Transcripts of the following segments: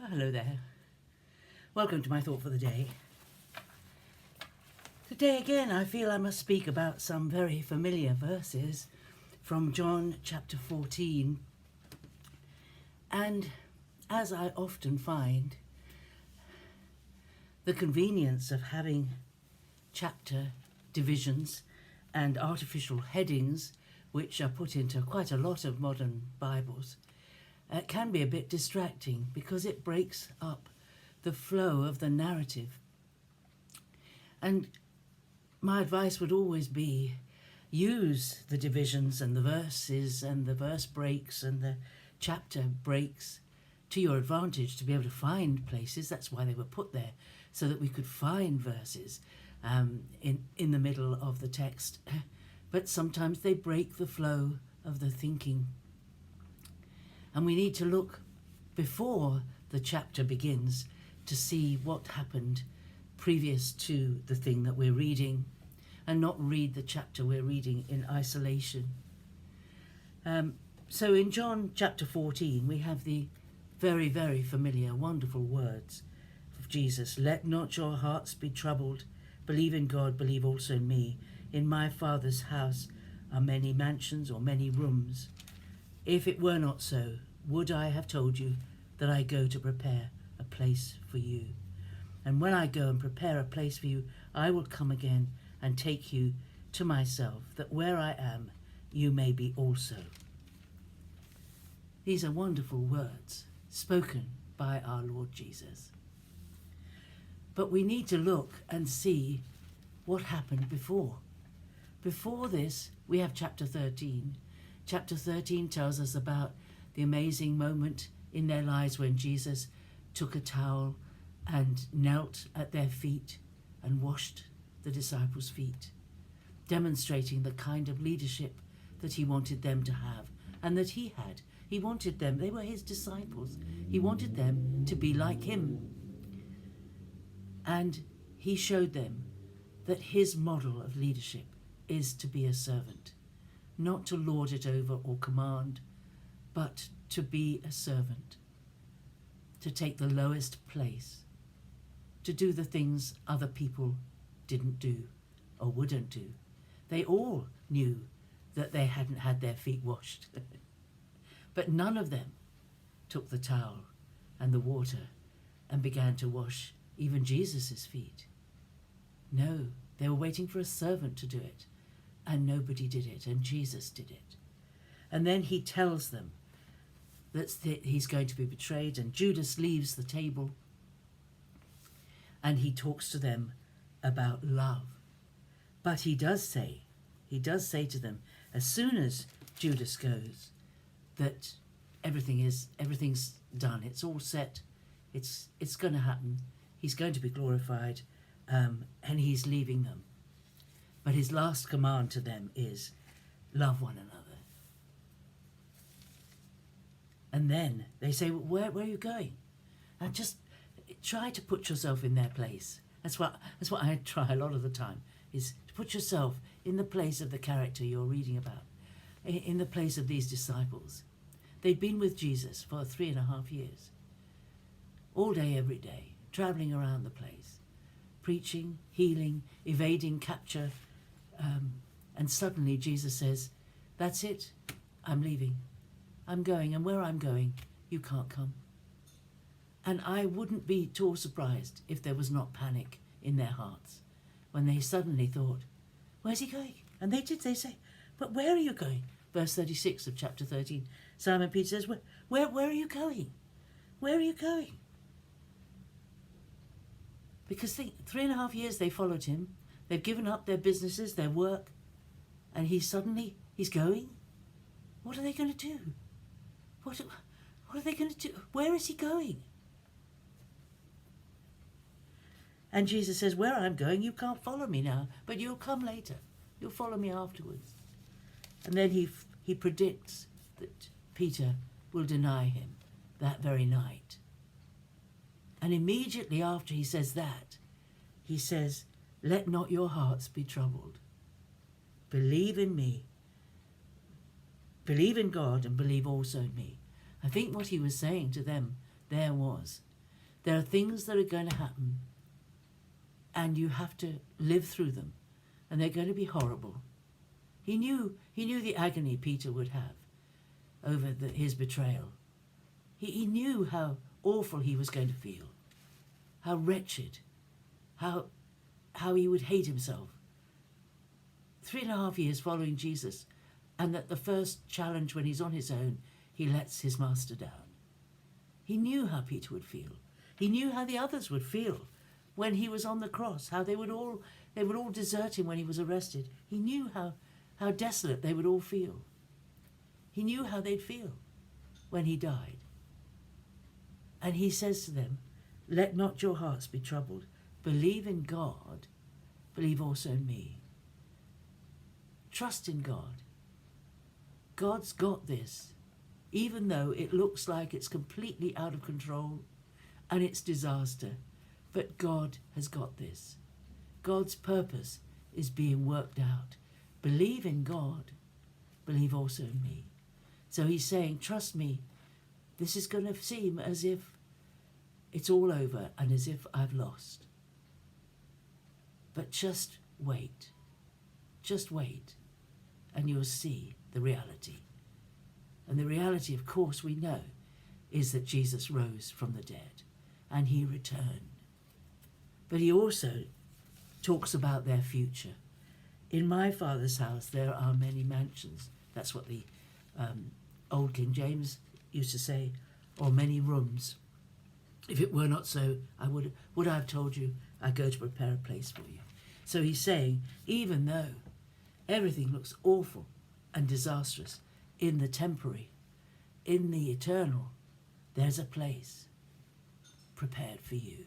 Hello there. Welcome to my thought for the day. Today again I feel I must speak about some very familiar verses from John chapter 14. And as I often find, the convenience of having chapter divisions and artificial headings, which are put into quite a lot of modern Bibles, can be a bit distracting because it breaks up the flow of the narrative. And my advice would always be, use the divisions and the verses and the verse breaks and the chapter breaks to your advantage to be able to find places. That's why they were put there, so that we could find verses in the middle of the text. But sometimes they break the flow of the thinking. And we need to look before the chapter begins to see what happened previous to the thing that we're reading, and not read the chapter we're reading in isolation. So in John chapter 14, we have the very, very familiar, wonderful words of Jesus. Let not your hearts be troubled. Believe in God, believe also in me. In my Father's house are many mansions, or many rooms. If it were not so, would I have told you that I go to prepare a place for you? And when I go and prepare a place for you, I will come again and take you to myself, that where I am, you may be also. These are wonderful words spoken by our Lord Jesus. But we need to look and see what happened before. Before this, we have chapter 13. Chapter 13 tells us about the amazing moment in their lives when Jesus took a towel and knelt at their feet and washed the disciples' feet, demonstrating the kind of leadership that he wanted them to have and that he had. He wanted them, they were his disciples. He wanted them to be like him. And he showed them that his model of leadership is to be a servant, not to lord it over or command, but to be a servant, to take the lowest place, to do the things other people didn't do or wouldn't do. They all knew that they hadn't had their feet washed, but none of them took the towel and the water and began to wash even Jesus's feet. No, they were waiting for a servant to do it. And nobody did it, and Jesus did it. And then he tells them that he's going to be betrayed, and Judas leaves the table, and he talks to them about love. But he does say to them, as soon as Judas goes, that everything's done, it's all set, it's going to happen, he's going to be glorified, and he's leaving them. But his last command to them is, love one another. And then they say, where are you going? And just try to put yourself in their place. That's what I try a lot of the time, is to put yourself in the place of the character you're reading about, in the place of these disciples. They'd been with Jesus for 3.5 years, all day, every day, traveling around the place, preaching, healing, evading capture. And suddenly Jesus says, that's it, I'm leaving. I'm going, and where I'm going, you can't come. And I wouldn't be at all surprised if there was not panic in their hearts when they suddenly thought, where's he going? And they say, but where are you going? Verse 36 of chapter 13. Simon Peter says, where are you going? Where are you going? Because 3.5 years they followed him. They've given up their businesses, their work, and he's going? What are they going to do? What are they going to do? Where is he going? And Jesus says, where I'm going, you can't follow me now, but you'll come later. You'll follow me afterwards. And then he predicts that Peter will deny him that very night. And immediately after he says that, he says, let not your hearts be troubled. Believe in me. Believe in God and believe also in me. I think what he was saying to them there was, There are things that are going to happen, and you have to live through them, and they're going to be horrible. He knew the agony Peter would have over his betrayal. He knew how awful he was going to feel, how wretched, how he would hate himself. 3.5 years following Jesus, and that the first challenge when he's on his own, he lets his master down. He knew how Peter would feel. He knew how the others would feel when he was on the cross, how they would all desert him when he was arrested. He knew how desolate they would all feel. He knew how they'd feel when he died. And he says to them, let not your hearts be troubled. Believe in God, believe also in me. Trust in God. God's got this, even though it looks like it's completely out of control and it's disaster. But God has got this. God's purpose is being worked out. Believe in God, believe also in me. So he's saying, trust me, this is going to seem as if it's all over and as if I've lost. But just wait, and you'll see the reality. And the reality, of course, we know, is that Jesus rose from the dead and he returned. But he also talks about their future. In my Father's house there are many mansions. That's what the old King James used to say, or many rooms. If it were not so, I would I have told you, I go to prepare a place for you. So he's saying, even though everything looks awful and disastrous in the temporary, in the eternal, there's a place prepared for you.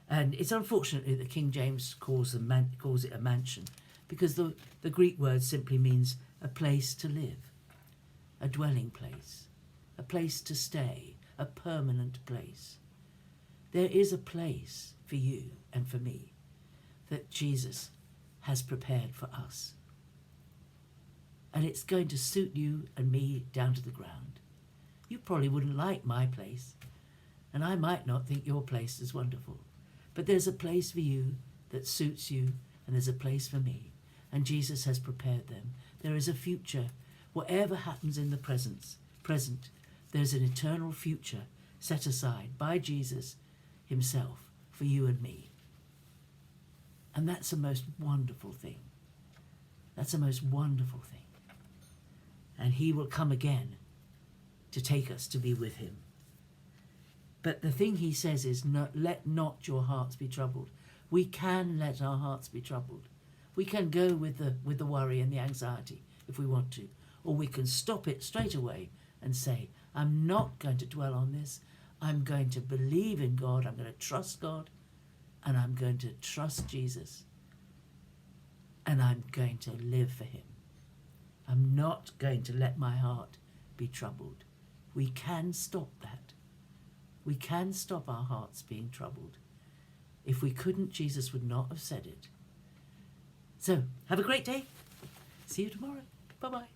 And it's unfortunately that King James calls it a mansion, because the Greek word simply means a place to live, a dwelling place, a place to stay, a permanent place. There is a place for you and for me that Jesus has prepared for us. And it's going to suit you and me down to the ground. You probably wouldn't like my place, and I might not think your place is wonderful. But there's a place for you that suits you, and there's a place for me. And Jesus has prepared them. There is a future. Whatever happens in the present, there's an eternal future set aside by Jesus himself for you and me. And that's a most wonderful thing. That's a most wonderful thing. And he will come again to take us to be with him. But the thing he says is, let not your hearts be troubled. We can let our hearts be troubled. We can go with the worry and the anxiety if we want to. Or we can stop it straight away and say, I'm not going to dwell on this. I'm going to believe in God. I'm going to trust God. And I'm going to trust Jesus. And I'm going to live for him. I'm not going to let my heart be troubled. We can stop that. We can stop our hearts being troubled. If we couldn't, Jesus would not have said it. So, have a great day. See you tomorrow. Bye-bye.